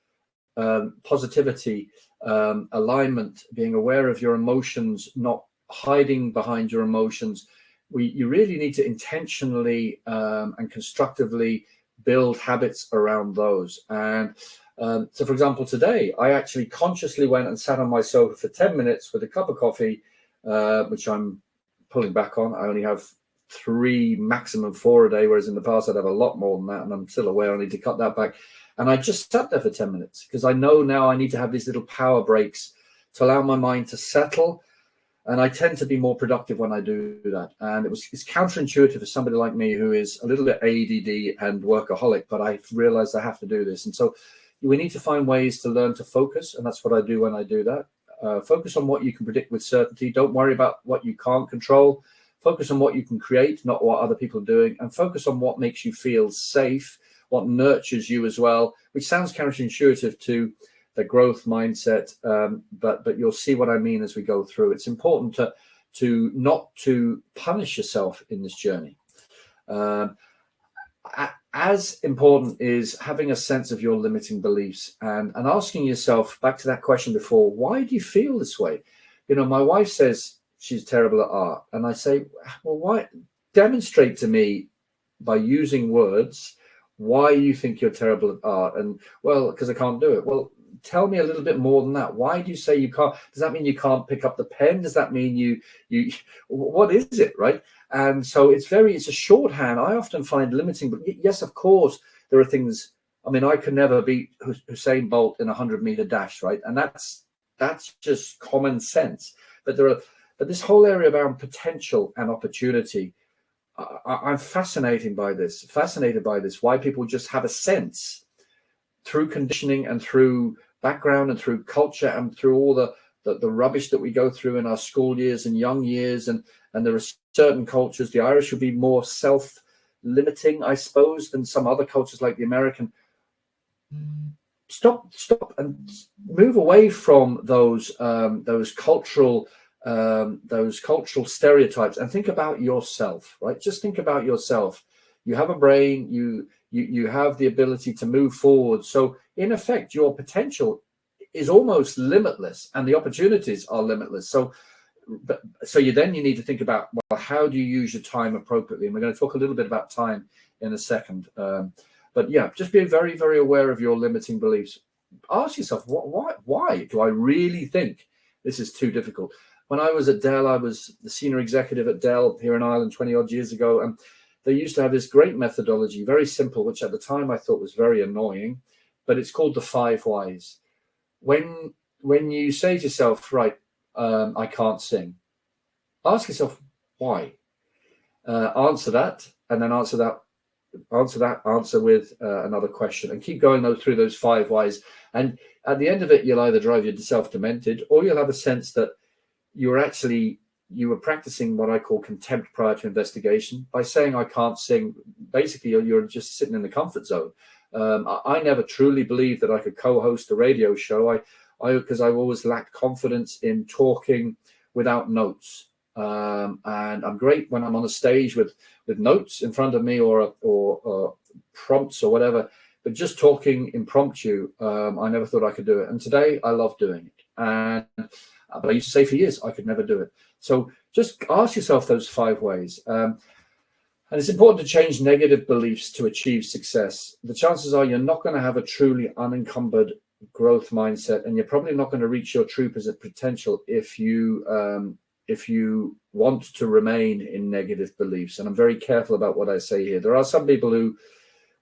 positivity, alignment, being aware of your emotions, not hiding behind your emotions. You really need to intentionally and constructively build habits around those. And so, for example, today I actually consciously went and sat on my sofa for 10 minutes with a cup of coffee, which I'm pulling back on. I only have 3, maximum 4 a day, whereas in the past I'd have a lot more than that, and I'm still aware I need to cut that back. And I just sat there for 10 minutes because I know now I need to have these little power breaks to allow my mind to settle, and I tend to be more productive when I do that. And it's counterintuitive for somebody like me who is a little bit ADD and workaholic, but I've realized I have to do this. And so we need to find ways to learn to focus, and that's what I do when I do that. Focus on what you can predict with certainty. Don't worry about what you can't control. Focus on what you can create, not what other people are doing, and focus on what makes you feel safe, what nurtures you as well, which sounds counterintuitive to the growth mindset, but you'll see what I mean as we go through. It's important to not to punish yourself in this journey. As important is having a sense of your limiting beliefs and asking yourself, back to that question before, why do you feel this way? My wife says she's terrible at art. And I say, well, why? Demonstrate to me by using words why you think you're terrible at art. And, well, because I can't do it. Well, tell me a little bit more than that. Why do you say you can't? Does that mean you can't pick up the pen? Does that mean you what is it, right? And so it's a shorthand. I often find limiting, but yes, of course, there are things. I mean, I could never beat Usain Bolt in a 100-meter dash, right? And that's just common sense. But this whole area around potential and opportunity, I'm fascinated by this. Why people just have a sense through conditioning and through background and through culture and through all the rubbish that we go through in our school years and young years, and there are certain cultures. The Irish would be more self-limiting, I suppose, than some other cultures like the American. Stop and move away from those cultural stereotypes and think about yourself, right? Just think about yourself. You have a brain, you have the ability to move forward. So in effect, your potential is almost limitless and the opportunities are limitless. So you need to think about, well, how do you use your time appropriately? And we're going to talk a little bit about time in a second. But yeah, just be very, very aware of your limiting beliefs. Ask yourself, why do I really think this is too difficult? When I was at Dell, I was the senior executive at Dell here in Ireland 20 odd years ago. And they used to have this great methodology, very simple, which at the time I thought was very annoying, but it's called the 5 whys. When you say to yourself, right, I can't sing, ask yourself why. Answer that, and then answer with another question, and keep going through those 5 whys. And at the end of it, you'll either drive yourself demented, or you'll have a sense that you were practicing what I call contempt prior to investigation. By saying I can't sing, basically you're just sitting in the comfort zone. I never truly believed that I could co-host a radio show. Because I've always lacked confidence in talking without notes. And I'm great when I'm on a stage with notes in front of me or prompts or whatever, but just talking impromptu, I never thought I could do it. And today I love doing it. But I used to say for years I could never do it. So just ask yourself those 5 ways. And it's important to change negative beliefs to achieve success. The chances are you're not going to have a truly unencumbered growth mindset, and you're probably not going to reach your true potential if you want to remain in negative beliefs. And I'm very careful about what I say here. There are some people who,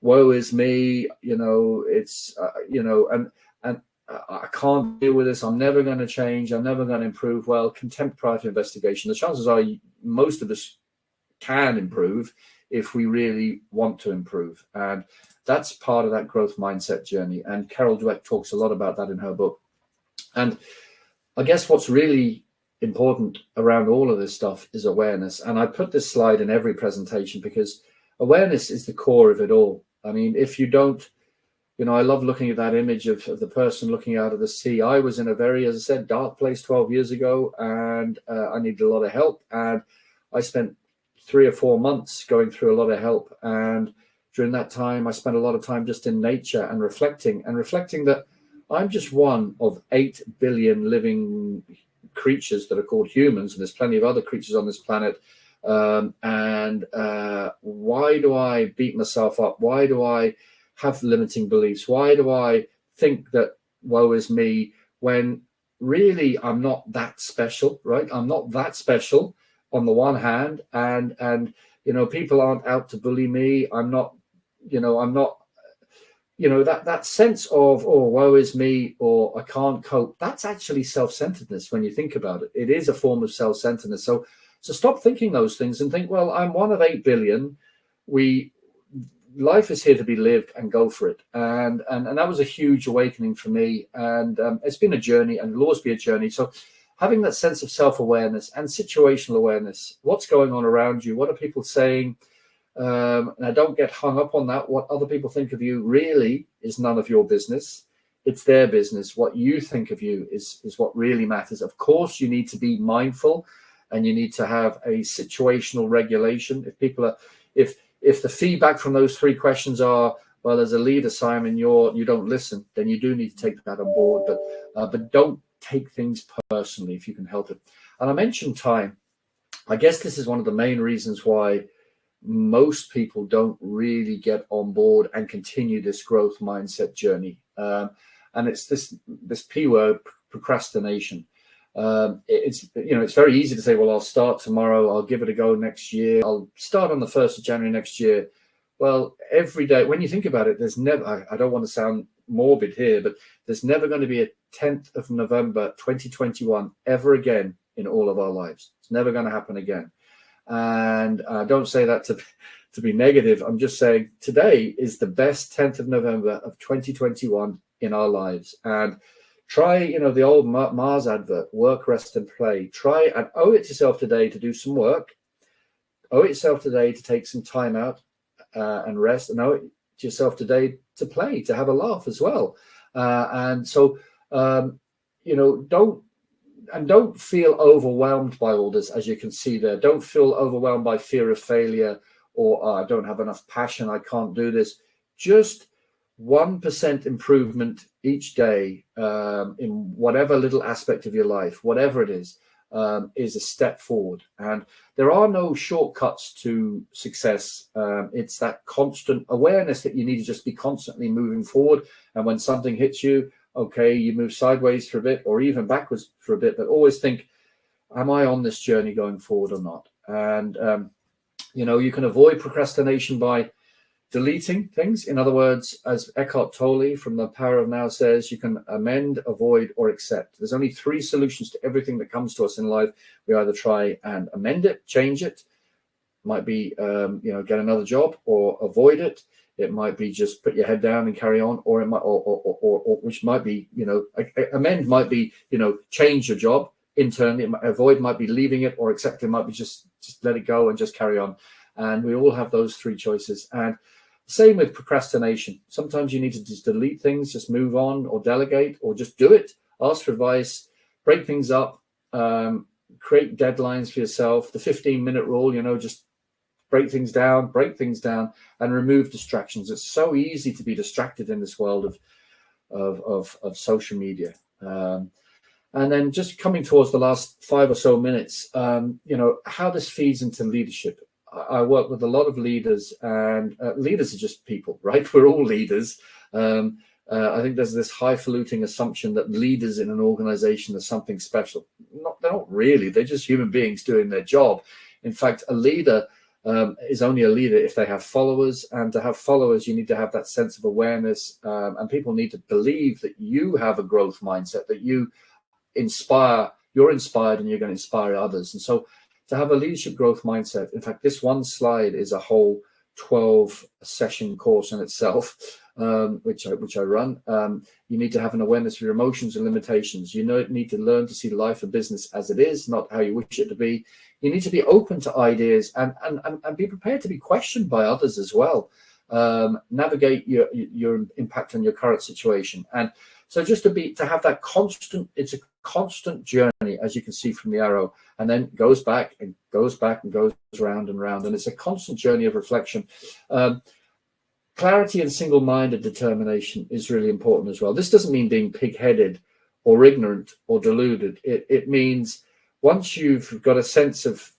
woe is me, it's and I can't deal with this, I'm never going to change, I'm never going to improve. Well, contempt prior to investigation. The chances are most of us can improve if we really want to improve, and that's part of that growth mindset journey. And Carol Dweck talks a lot about that in her book. And I guess what's really important around all of this stuff is awareness. And I put this slide in every presentation because awareness is the core of it all. I mean, if you don't, I love looking at that image of the person looking out of the sea. I was in a very, as I said, dark place 12 years ago, and I needed a lot of help. And I spent 3 or 4 months going through a lot of help. And during that time, I spent a lot of time just in nature and reflecting that I'm just one of 8 billion living creatures that are called humans, and there's plenty of other creatures on this planet. And why do I beat myself up? Why do I have limiting beliefs? Why do I think that woe is me when really I'm not that special, right? I'm not that special on the one hand, and people aren't out to bully me. I'm not that sense of, oh, woe is me, or I can't cope. That's actually self-centeredness when you think about it. It is a form of self-centeredness. So stop thinking those things and think, well, I'm one of 8 billion. Life is here to be lived, and go for it. And that was a huge awakening for me. And it's been a journey, and it'll always be a journey. So having that sense of self-awareness and situational awareness, what's going on around you? What are people saying? Now, don't get hung up on that. What other people think of you really is none of your business. It's their business. What you think of you is what really matters. Of course, you need to be mindful, and you need to have a situational regulation. If the feedback from those 3 questions are, well, as a leader, Simon, you don't listen, then you do need to take that on board. But don't take things personally if you can help it. And I mentioned time. I guess this is one of the main reasons why most people don't really get on board and continue this growth mindset journey. And it's this P word, procrastination. It's very easy to say, well, I'll start tomorrow, I'll give it a go next year, I'll start on the 1st of January next year. Well, every day, when you think about it, there's never, I don't want to sound morbid here, but there's never going to be a 10th of November 2021 ever again in all of our lives. It's never going to happen again. And I don't say that to be negative. I'm just saying today is the best 10th of November of 2021 in our lives. And try, the old Mars advert, work, rest, and play. Try and owe it to yourself today to do some work. Owe it yourself today to take some time out and rest. And owe it to yourself today to play, to have a laugh as well. And so, don't feel overwhelmed by all this, as you can see there. Don't feel overwhelmed by fear of failure, or I don't have enough passion, I can't do this. Just 1% improvement each day in whatever little aspect of your life, whatever it is a step forward. And there are no shortcuts to success. It's that constant awareness that you need to just be constantly moving forward. And when something hits you, okay, you move sideways for a bit or even backwards for a bit, but always think, am I on this journey going forward or not? And, you can avoid procrastination by deleting things. In other words, as Eckhart Tolle from The Power of Now says, you can amend, avoid, or accept. There's only 3 solutions to everything that comes to us in life. We either try and amend it, change it, might be get another job, or avoid it. It might be just put your head down and carry on, or it might, or which might be, amend might be, change your job internally. Avoid might be leaving it, or accept it might be just let it go and just carry on. And we all have those 3 choices. And same with procrastination. Sometimes you need to just delete things, just move on, or delegate, or just do it. Ask for advice, break things up, create deadlines for yourself. The 15-minute rule, just break things down, and remove distractions. It's so easy to be distracted in this world of social media. And then just coming towards the last 5 or so minutes, how this feeds into leadership. I work with a lot of leaders, and leaders are just people, right? We're all leaders. I think there's this highfalutin assumption that leaders in an organization are something special. They're not really. They're just human beings doing their job. In fact, a leader is only a leader if they have followers, and to have followers, you need to have that sense of awareness, and people need to believe that you have a growth mindset, that you're inspired, and you're going to inspire others. And so to have a leadership growth mindset, in fact, this one slide is a whole 12-session course in itself, which I run. You need to have an awareness of your emotions and limitations. You need to learn to see life and business as it is, not how you wish it to be. You need to be open to ideas and be prepared to be questioned by others as well. Navigate your impact on your current situation. And so just to have that constant, it's a constant journey, as you can see from the arrow, and then goes back and goes round and round. And it's a constant journey of reflection. Clarity and single-minded determination is really important as well. This doesn't mean being pig-headed or ignorant or deluded. It means once you've got a sense of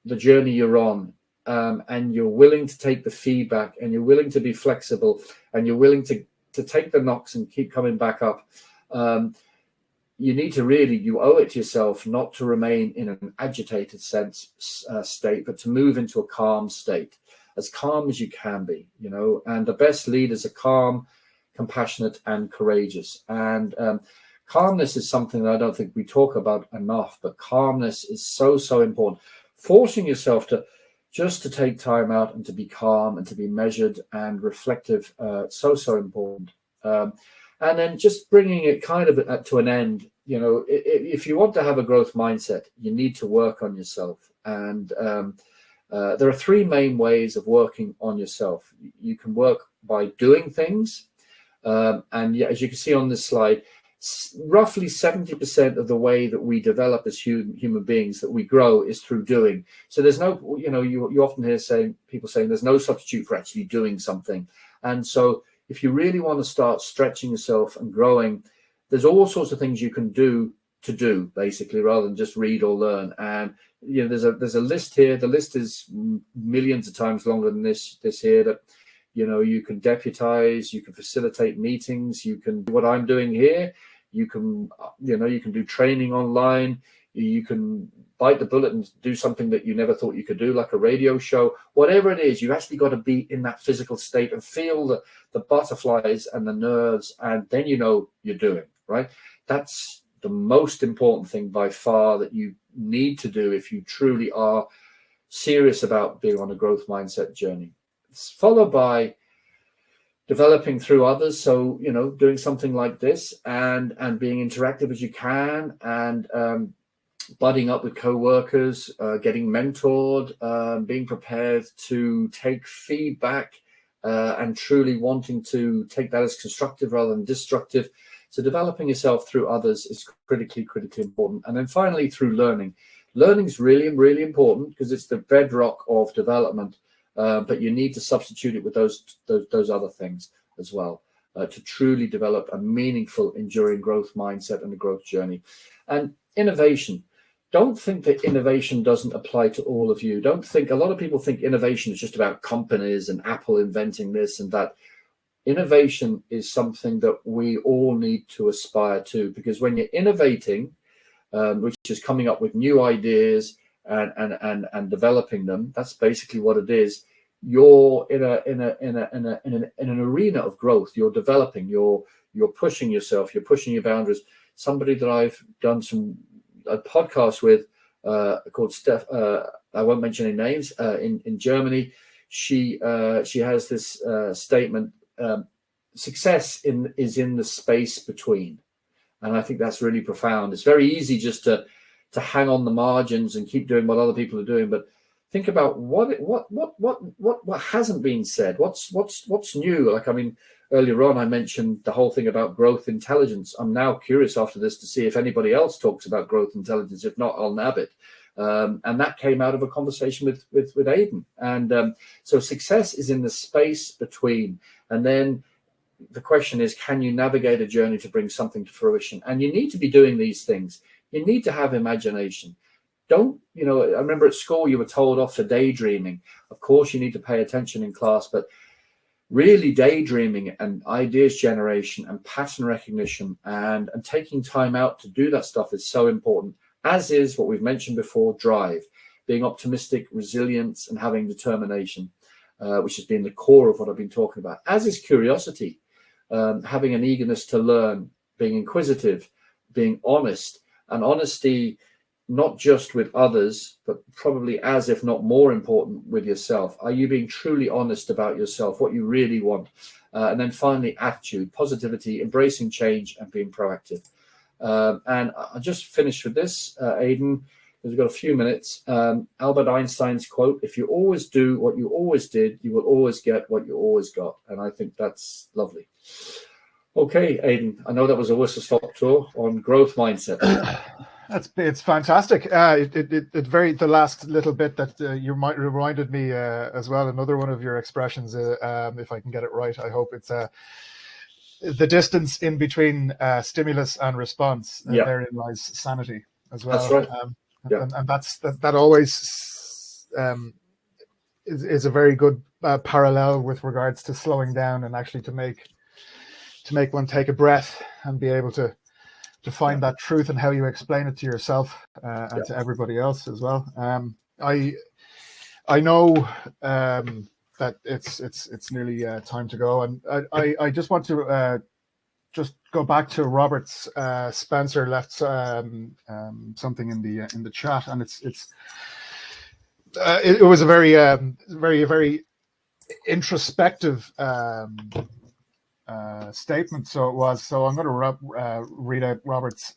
the journey you're on, and you're willing to take the feedback, and you're willing to be flexible, and you're willing to take the knocks and keep coming back up, you need to you owe it to yourself not to remain in an agitated state, but to move into a calm state, as calm as you can be, and the best leaders are calm, compassionate, and courageous. And calmness is something that I don't think we talk about enough, but calmness is so important. Forcing yourself to take time out and to be calm and to be measured and reflective, so important. And then just bringing it kind of to an end, if you want to have a growth mindset, you need to work on yourself. And there are 3 main ways of working on yourself. You can work by doing things. And yeah, as you can see on this slide, roughly 70% of the way that we develop as human beings, that we grow, is through doing. So there's no, you often hear people saying there's no substitute for actually doing something. And so if you really want to start stretching yourself and growing, there's all sorts of things you can do basically, rather than just read or learn. And there's a list here. The list is millions of times longer than this here. That you can deputize, you can facilitate meetings, you can do what I'm doing here. You can do training online. You can bite the bullet and do something that you never thought you could do, like a radio show. Whatever it is, you've actually got to be in that physical state and feel the butterflies and the nerves, and then you're doing, right? That's the most important thing by far that you need to do if you truly are serious about being on a growth mindset journey. It's followed by developing through others. So, doing something like this and being interactive as you can, and budding up with co-workers, getting mentored, being prepared to take feedback, and truly wanting to take that as constructive rather than destructive. So developing yourself through others is critically important. And then finally, through learning. Learning is really, really important because it's the bedrock of development. But you need to substitute it with those other things as well, to truly develop a meaningful, enduring growth mindset and a growth journey. And innovation. Don't think that innovation doesn't apply to all of you. A lot of people think innovation is just about companies and Apple inventing this and that. Innovation is something that we all need to aspire to, because when you're innovating, which is coming up with new ideas and developing them, that's basically what it is. you're in an arena of growth. You're developing. You're pushing yourself. You're pushing your boundaries. Somebody that I've done a podcast with called Steph. I won't mention any names. In Germany, she has this statement: success is in the space between. And I think that's really profound. It's very easy just to hang on the margins and keep doing what other people are doing, but think about what hasn't been said. What's new? Like, I mean, earlier on I mentioned the whole thing about growth intelligence. I'm now curious after this to see if anybody else talks about growth intelligence. If not, I'll nab it. And that came out of a conversation with Aidan. And so success is in the space between. And then the question is, can you navigate a journey to bring something to fruition? And you need to be doing these things. You need to have imagination. Don't, I remember at school you were told off for daydreaming. Of course, you need to pay attention in class, but really daydreaming and ideas generation and pattern recognition and taking time out to do that stuff is so important, as is what we've mentioned before, drive, being optimistic, resilience, and having determination, which has been the core of what I've been talking about, as is curiosity. Having an eagerness to learn, being inquisitive, being honest, and honesty not just with others, but probably as if not more important with yourself. Are you being truly honest about yourself, what you really want? And then finally, attitude, positivity, embracing change, and being proactive. And I'll just finish with this, Aidan, because we've got a few minutes. Albert Einstein's quote: if you always do what you always did, you will always get what you always got. And I think that's lovely. Okay, Aidan, I know that was a whistle-stop tour on growth mindset. It's fantastic. The last little bit that you might reminded me as well. Another one of your expressions, if I can get it right, I hope it's the distance in between stimulus and response. Therein lies sanity as well. That's right. And that always is a very good parallel with regards to slowing down and actually to make one take a breath and be able to find that truth and how you explain it to yourself and to everybody else as well. I know that it's nearly time to go, and I just want to just go back to Robert's. Spencer left something in the chat, and it was a very very introspective statement. So it was. So I'm going to read out Robert's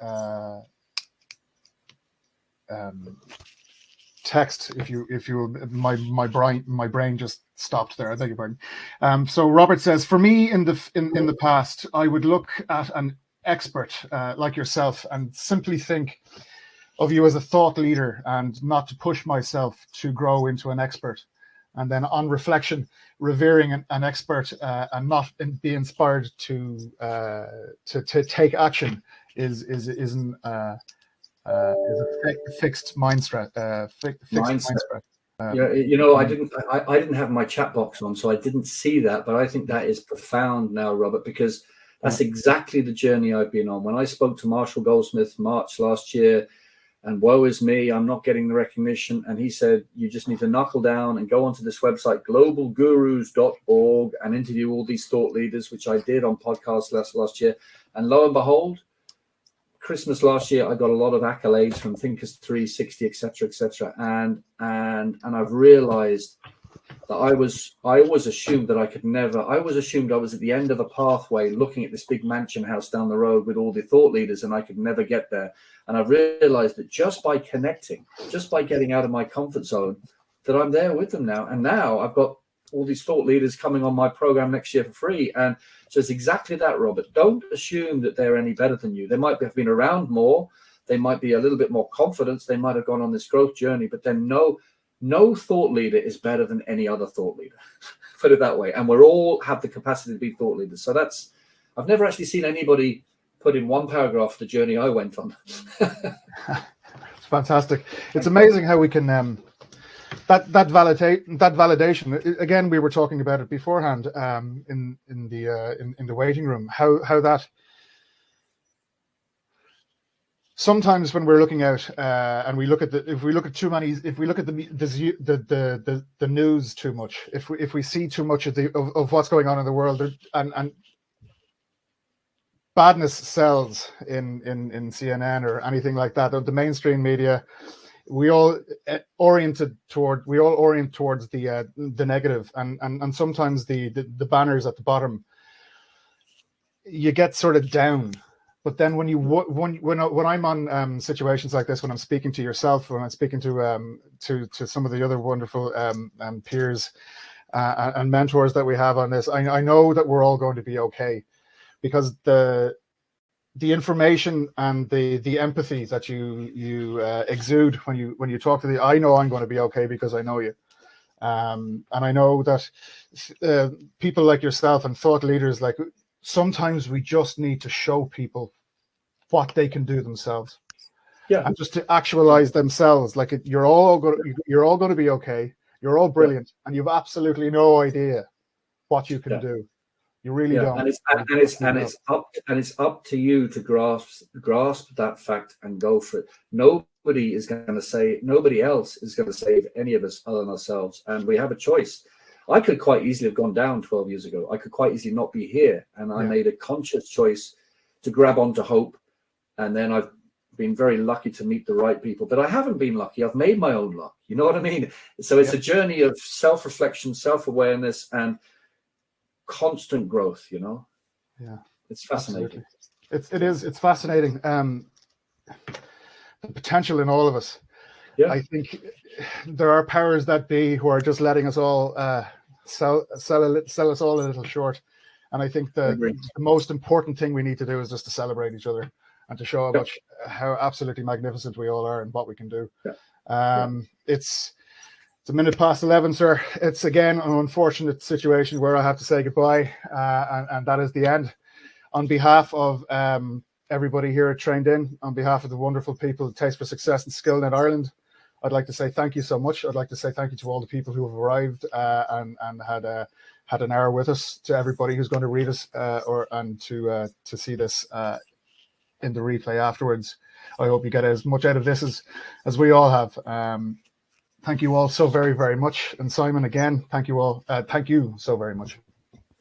text. If you my brain just stopped there. I beg your pardon. So Robert says, for me in the past, I would look at an expert like yourself and simply think of you as a thought leader and not to push myself to grow into an expert. And then on reflection, revering an expert and not be inspired to take action is a fixed mindset. Mindset. I didn't have my chat box on, so I didn't see that. But I think that is profound now, Robert, because that's exactly the journey I've been on. When I spoke to Marshall Goldsmith March last year, and woe is me, I'm not getting the recognition. And he said, you just need to knuckle down and go onto this website, globalgurus.org, and interview all these thought leaders, which I did on podcasts last year. And lo and behold, Christmas last year, I got a lot of accolades from Thinkers 360, etc. And I've realized that I was assumed that I could never. I was assumed I was at the end of a pathway looking at this big mansion house down the road with all the thought leaders, and I could never get there. And I've realized that just by connecting, just by getting out of my comfort zone, that I'm there with them now. And now I've got all these thought leaders coming on my program next year for free. And so it's exactly that, Robert. Don't assume that they're any better than you. They might have been around more. They might be a little bit more confident. They might have gone on this growth journey, but then no thought leader is better than any other thought leader. Put it that way. And we all have the capacity to be thought leaders. So I've never actually seen anybody put in one paragraph the journey I went on. It's fantastic. It's amazing how we can that validation. Again, we were talking about it beforehand in the waiting room. How that sometimes when we're looking out and we look at if we look at the news too much, if we see too much of what's going on in the world, and badness sells in CNN or anything like that, the mainstream media, we all orient towards the negative, and sometimes the banners at the bottom, you get sort of down. But then when I'm on situations like this, when I'm speaking to yourself, when I'm speaking to some of the other wonderful peers and mentors that we have on this, I know that we're all going to be okay, because the information and the empathy that you exude when you talk to I know I'm going to be okay because I know you, and I know that people like yourself and thought leaders, like, sometimes we just need to show people what they can do themselves, and just to actualize themselves. Like, you're all going to be okay. You're all brilliant, and you've absolutely no idea what you can do. You really don't. And it's up to you to grasp that fact and go for it. Nobody else is going to save any of us other than ourselves, and we have a choice. I could quite easily have gone down 12 years ago. I could quite easily not be here, and I made a conscious choice to grab onto hope. And then I've been very lucky to meet the right people, but I haven't been lucky. I've made my own luck. You know what I mean? So it's a journey of self-reflection, self-awareness, and constant growth. It's fascinating. Absolutely. It's fascinating. The potential in all of us. I think there are powers that be who are just letting us all sell us all a little short. And I think the most important thing we need to do is just to celebrate each other and to show how absolutely magnificent we all are and what we can do. It's a minute past 11, sir. It's again an unfortunate situation where I have to say goodbye, and that is the end. On behalf of everybody here at Trained In, on behalf of the wonderful people at Taste for Success and SkillNet Ireland, I'd like to say thank you so much. I'd like to say thank you to all the people who have arrived and had an hour with us, to everybody who's going to read us and to see this in the replay afterwards. I hope you get as much out of this as we all have. Thank you all so very, very much. And Simon, again, thank you all. Thank you so very much.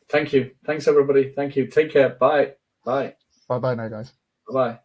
Thank you. Thanks, everybody. Thank you. Take care. Bye. Bye. Bye-bye now, guys. Bye-bye.